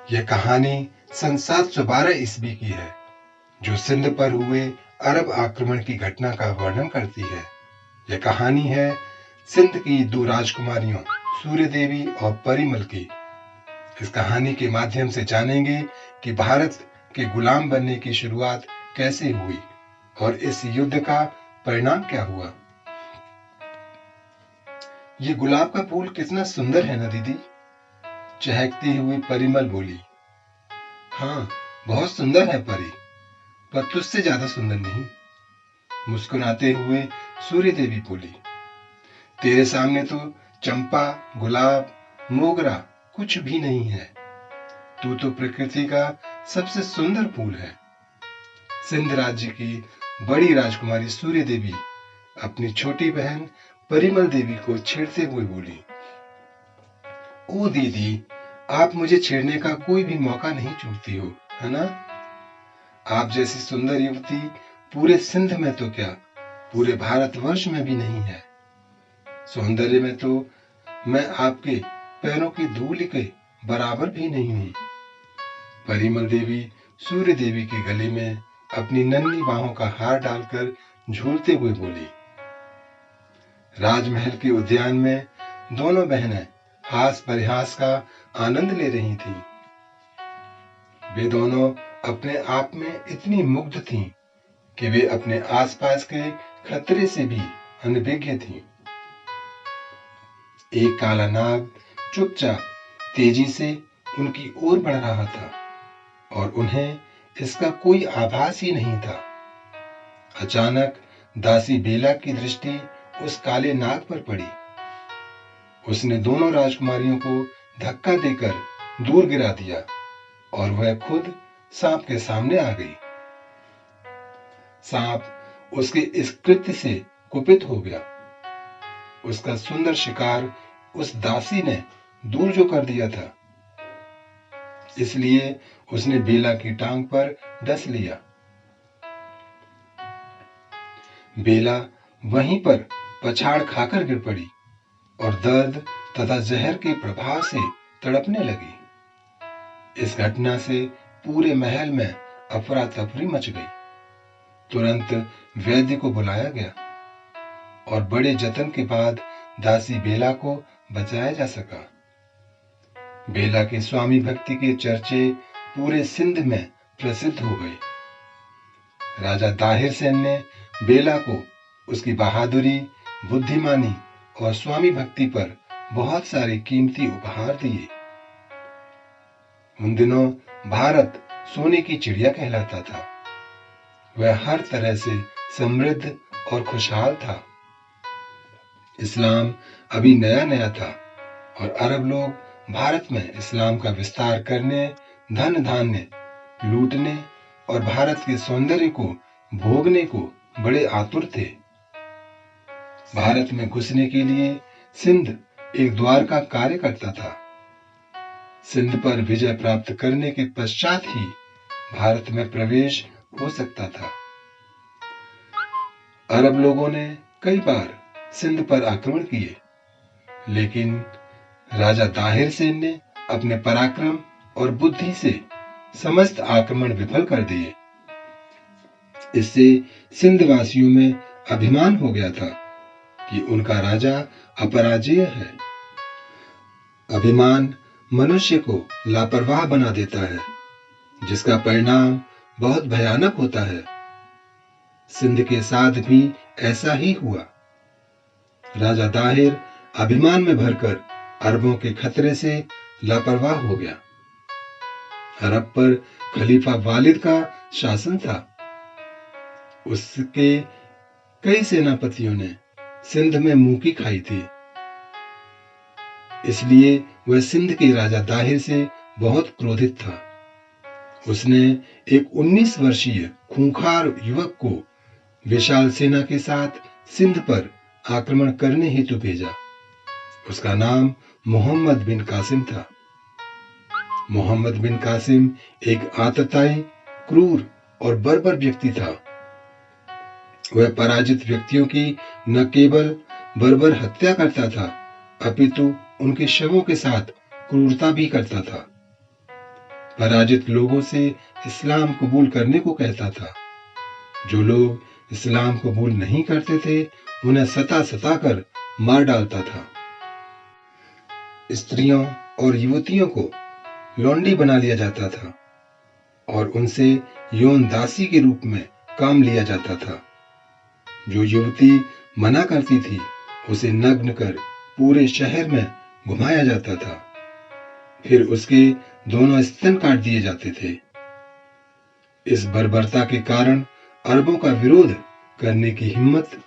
यह कहानी सन 712 ईस्वी की है, जो सिंध पर हुए अरब आक्रमण की घटना का वर्णन करती है। यह कहानी है सिंध की दो राजकुमारियों सूर्य देवी और परिमल की। इस कहानी के माध्यम से जानेंगे कि भारत के गुलाम बनने की शुरुआत कैसे हुई और इस युद्ध का परिणाम क्या हुआ। ये गुलाब का फूल कितना सुंदर है ना दीदी, चहकती हुई परिमल बोली। हाँ, बहुत सुंदर है परी, पर तुझसे ज्यादा सुंदर नहीं, मुस्कुराते हुए सूर्य देवी बोली। तेरे सामने तो चंपा, गुलाब, मोगरा कुछ भी नहीं है। तू तो प्रकृति का सबसे सुंदर फूल है। सिंध राज्य की बड़ी राजकुमारी सूर्य देवी अपनी छोटी बहन परिमल देवी को छेड़ते हुए बोली, ओ दीदी, आप मुझे छेड़ने का कोई भी मौका नहीं चूकती हो, है ना? आप जैसी सुंदर युवती पूरे सिंध में तो क्या, पूरे भारतवर्ष में भी नहीं है। सौंदर्य में तो मैं आपके पैरों की धूल के बराबर भी नहीं हूं। परिमल देवी सूर्य देवी के गले में अपनी नन्ही बाहों का हार डालकर झूलते हुए बोली। राजमहल के उद्यान में दोनों बहनें हास परिहास का आनंद ले रही थीं। वे दोनों अपने आप में इतनी मुग्ध थीं कि वे अपने आसपास के खतरे से भी अनभिज्ञ थीं। एक काला नाग चुपचाप तेजी से उनकी ओर बढ़ रहा था और उन्हें इसका कोई आभास ही नहीं था। अचानक दासी बेला की दृष्टि उस काले नाग पर पड़ी। उसने दोनों राजकुमारियों को धक्का देकर दूर गिरा दिया और वह खुद सांप के सामने आ गई। सांप उसके इस कृत्य से कुपित हो गया। उसका सुंदर शिकार उस दासी ने दूर जो कर दिया था, इसलिए उसने बेला की टांग पर डस लिया। बेला वहीं पर पछाड़ खाकर गिर पड़ी और दर्द तथा जहर के प्रभाव से तड़पने लगी। इस घटना से पूरे महल में अफरा तफरी मच गई। तुरंत वैद्य को बुलाया गया और बड़े जतन के बाद दासी बेला को बचाया जा सका। बेला के स्वामी भक्ति के चर्चे पूरे सिंध में प्रसिद्ध हो गए। राजा दाहिर सेन ने बेला को उसकी बहादुरी, बुद्धिमानी और स्वामी भक्ति पर बहुत सारे कीमती उपहार दिए। उन दिनों भारत सोने की चिड़िया कहलाता था। वह हर तरह से समृद्ध और खुशहाल था। इस्लाम अभी नया नया था और अरब लोग भारत में इस्लाम का विस्तार करने, धन धान्य लूटने और भारत के सौंदर्य को भोगने को बड़े आतुर थे। भारत में घुसने के लिए सिंध एक द्वार का कार्य करता था। सिंध पर विजय प्राप्त करने के पश्चात ही भारत में प्रवेश हो सकता था। अरब लोगों ने कई बार सिंध पर आक्रमण किए, लेकिन राजा दाहिर सेन ने अपने पराक्रम और बुद्धि से समस्त आक्रमण विफल कर दिए। इससे सिंध वासियों में अभिमान हो गया था कि उनका राजा अपराजेय है। अभिमान मनुष्य को लापरवाह बना देता है, जिसका परिणाम बहुत भयानक होता है। सिंध के साथ भी ऐसा ही हुआ। राजा दाहिर अभिमान में भरकर अरबों के खतरे से लापरवाह हो गया। अरब पर खलीफा वालिद का शासन था। उसके कई सेनापतियों ने सिंध में मूकी खाई थी, इसलिए वह सिंध के राजा दाहिर से बहुत क्रोधित था। उसने एक 19 वर्षीय खूंखार युवक को विशाल सेना के साथ सिंध पर आक्रमण करने हेतु भेजा। उसका नाम मोहम्मद बिन कासिम था। मोहम्मद बिन कासिम एक आतताई, क्रूर और बर्बर व्यक्ति था। वह पराजित व्यक्तियों की न केवल बर्बर हत्या करता था, अपितु उनके शवों के साथ क्रूरता भी करता था। पराजित लोगों से इस्लाम कबूल करने को कहता था। जो लोग इस्लाम कबूल नहीं करते थे उन्हें सता सता कर मार डालता था। स्त्रियों और युवतियों को लौंडी बना लिया जाता था और उनसे यौन दासी के रूप में काम लिया जाता था। जो युवती मना करती थी उसे नग्न कर पूरे शहर में घुमाया जाता था। फिर उसके दोनों स्तन काट दिए जाते थे। इस बर्बरता के कारण अरबों का विरोध करने की हिम्मत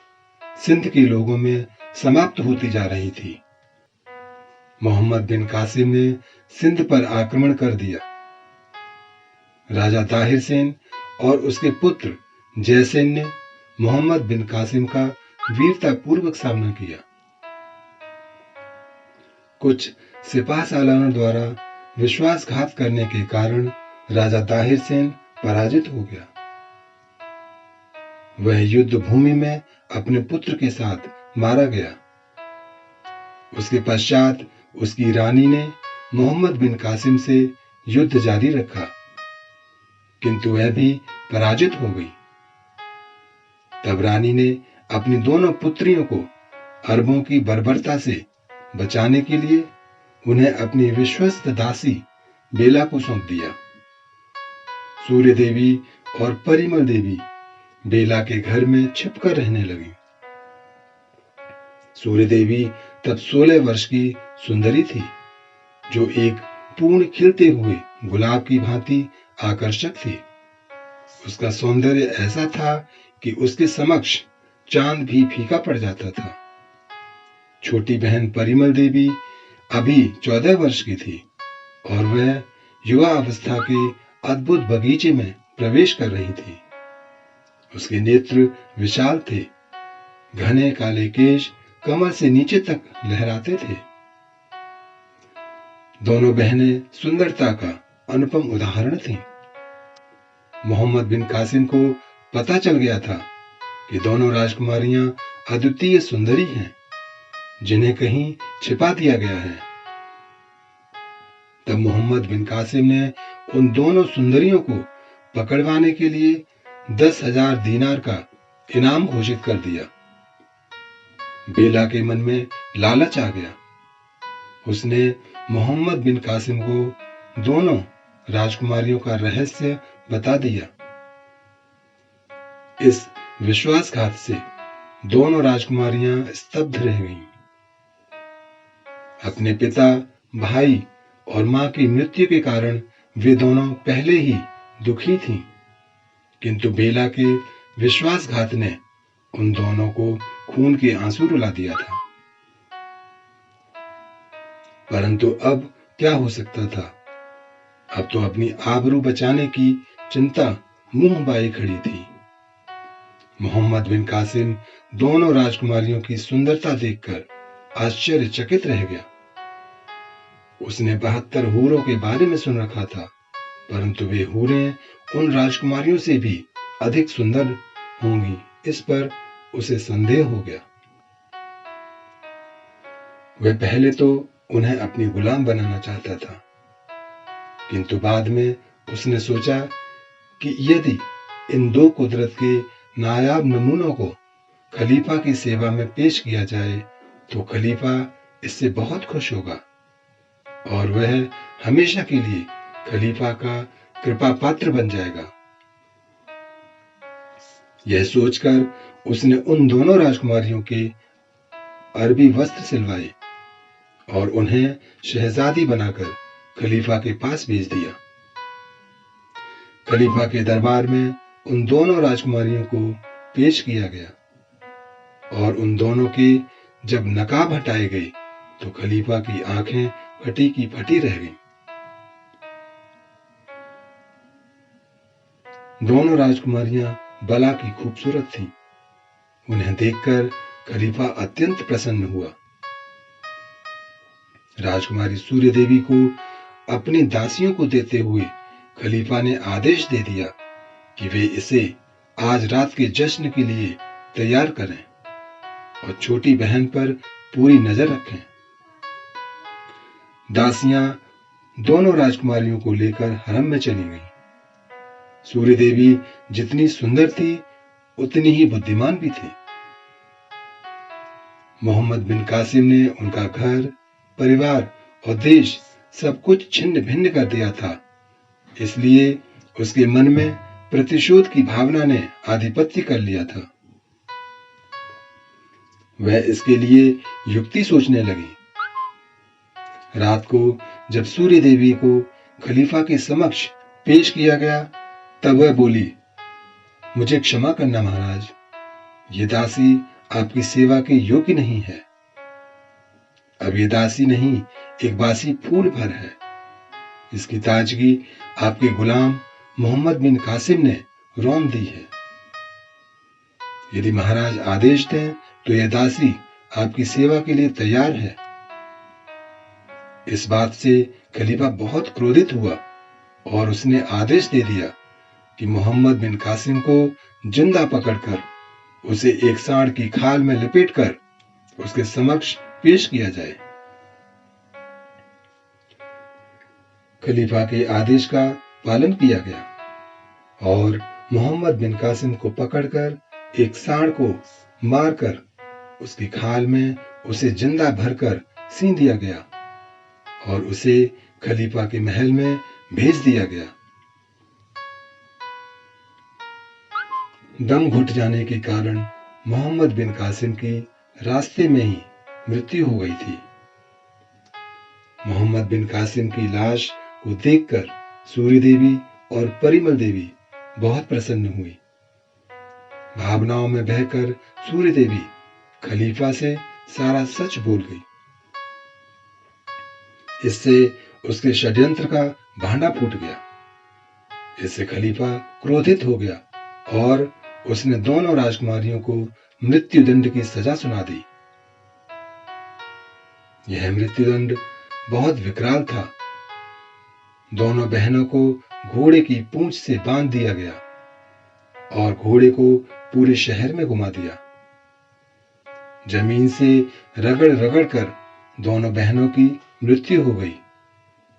सिंध के लोगों में समाप्त होती जा रही थी। मोहम्मद बिन कासिम ने सिंध पर आक्रमण कर दिया। राजा ताहिर सेन और उसके पुत्र जयसेन ने मोहम्मद बिन कासिम का वीरतापूर्वक सामना किया। कुछ सिपाह सालारों द्वारा विश्वासघात करने के कारण राजा ताहिर सेन पराजित हो गया। वह युद्ध भूमि में अपने पुत्र के साथ मारा गया। उसके पश्चात उसकी रानी ने मोहम्मद बिन कासिम से युद्ध जारी रखा, किंतु वह भी पराजित हो गई। तब रानी ने अपनी दोनों पुत्रियों को अरबों की बर्बरता से बचाने के लिए उन्हें अपनी विश्वस्त दासी बेला को सौंप दिया। सूर्य देवी और परिमल देवी बेला के घर में छिपकर रहने लगी। सूर्य देवी तब 16 वर्ष की सुंदरी थी, जो एक पूर्ण खिलते हुए गुलाब की भांति आकर्षक थी। उसका सौंदर्य ऐसा था कि उसके समक्ष चांद भी फीका पड़ जाता था। छोटी बहन परिमल देवी अभी 14 वर्ष की थी और वह युवा अवस्था के अद्भुत बगीचे में प्रवेश कर रही थी। उसके नेत्र विशाल थे, घने काले केश कमर से नीचे तक लहराते थे। दोनों बहनें सुंदरता का अनुपम उदाहरण थीं। मोहम्मद बिन कासिम को पता चल गया था कि दोनों राजकुमारियां अद्वितीय सुंदरी हैं, जिन्हें कहीं छिपा दिया गया है। तब मोहम्मद बिन कासिम ने उन दोनों सुंदरियों को पकड़वाने के लिए 10,000 दीनार का इनाम घोषित कर दिया। बेला के मन में लालच आ गया। उसने मोहम्मद बिन कासिम को दोनों राजकुमारियों का रहस्य बता दिया। इस विश्वासघात से दोनों राजकुमारियां स्तब्ध रह गईं। अपने पिता, भाई और मां की मृत्यु के कारण वे दोनों पहले ही दुखी थीं, किंतु बेला के विश्वासघात ने उन दोनों को खून के आंसू रुला दिया था। परंतु अब क्या हो सकता था? अब तो अपनी आबरू बचाने की चिंता मुंह बाए खड़ी थी। मोहम्मद बिन कासिम दोनों राजकुमारियों की सुंदरता देखकर आश्चर्यचकित रह गया। उसने 72 हूरों के बारे में सुन रखा था, परंतु वे हूरें उन राजकुमारियों से भी अधिक सुंदर होंगी, इस पर उसे संदेह हो गया। वह पहले तो उन्हें अपनी गुलाम बनाना चाहता था, किंतु बाद में उसने सोचा कि यदि इन दो कुदरत के नायाब नमूनों को खलीफा की सेवा में पेश किया जाए तो खलीफा इससे बहुत खुश होगा और वह हमेशा के लिए खलीफा का कृपा पात्र बन जाएगा। यह सोचकर उसने उन दोनों राजकुमारियों के अरबी वस्त्र सिलवाए और उन्हें शहजादी बनाकर खलीफा के पास भेज दिया। खलीफा के दरबार में उन दोनों राजकुमारियों को पेश किया गया और उन दोनों के जब नकाब हटाए गए तो खलीफा की आंखें फटी की फटी रह गईं। दोनों राजकुमारियां बला की खूबसूरत थीं। उन्हें देखकर खलीफा अत्यंत प्रसन्न हुआ। राजकुमारी सूर्य देवी को अपनी दासियों को देते हुए खलीफा ने आदेश दे दिया कि वे इसे आज रात के जश्न के लिए तैयार करें और छोटी बहन पर पूरी नजर रखें। दासियां दोनों राजकुमारियों को लेकर हरम में चली गई। सूर्य देवी जितनी सुंदर थी उतनी ही बुद्धिमान भी थी। मोहम्मद बिन कासिम ने उनका घर, परिवार और देश सब कुछ छिन्न भिन्न कर दिया था, इसलिए उसके मन में प्रतिशोध की भावना ने आधिपत्य कर लिया था। वह इसके लिए युक्ति सोचने लगी। रात को जब सूर्य देवी को खलीफा के समक्ष पेश किया गया, तब वह बोली, मुझे क्षमा करना महाराज, ये दासी आपकी सेवा के योग्य नहीं है। अब ये दासी नहीं, एक बासी फूल भर है। इसकी ताजगी आपके गुलाम मोहम्मद बिन कासिम ने रौंद दी है। यदि महाराज आदेश दें तो यह दासी आपकी सेवा के लिए तैयार है। इस बात से खलीफा बहुत क्रोधित हुआ और उसने आदेश दे दिया कि मोहम्मद बिन कासिम को जिंदा पकड़कर उसे एक सांड की खाल में लपेटकर उसके समक्ष पेश किया जाए। खलीफा के आदेश का पालन किया गया और मोहम्मद बिन कासिम को पकड़कर एक सांड को मारकर उसकी खाल में उसे जिंदा भरकर सीं दिया गया और उसे खलीफा के महल में भेज दिया गया। दम घुट जाने के कारण मोहम्मद बिन कासिम की रास्ते में ही मृत्यु हो गई थी। मोहम्मद बिन कासिम की लाश को देखकर सूर्य देवी और परिमल देवी बहुत प्रसन्न हुई। भावनाओं में बहकर सूर्य देवी खलीफा से सारा सच बोल गई। इससे उसके षड्यंत्र का भांडा फूट गया। इससे खलीफा क्रोधित हो गया और उसने दोनों राजकुमारियों को मृत्युदंड की सजा सुना दी। यह मृत्युदंड बहुत विकराल था। दोनों बहनों को घोड़े की पूंछ से बांध दिया गया और घोड़े को पूरे शहर में घुमा दिया। जमीन से रगड़ रगड़ कर दोनों बहनों की मृत्यु हो गई,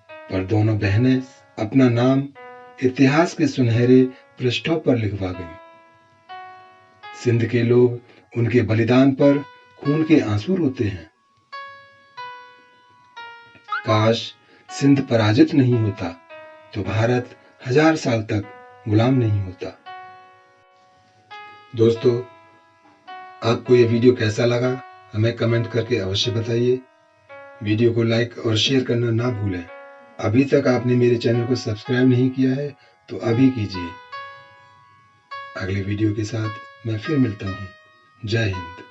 पर दोनों बहनें अपना नाम इतिहास के सुनहरे पृष्ठों पर लिखवा गईं। सिंध के लोग उनके बलिदान पर खून के आंसू रोते हैं। काश सिंध पराजित नहीं होता तो भारत 1000 साल तक गुलाम नहीं होता। दोस्तों, आपको यह वीडियो कैसा लगा हमें कमेंट करके अवश्य बताइए। वीडियो को लाइक और शेयर करना ना भूलें। अभी तक आपने मेरे चैनल को सब्सक्राइब नहीं किया है तो अभी कीजिए। अगले वीडियो के साथ मैं फिर मिलता हूँ। जय हिंद।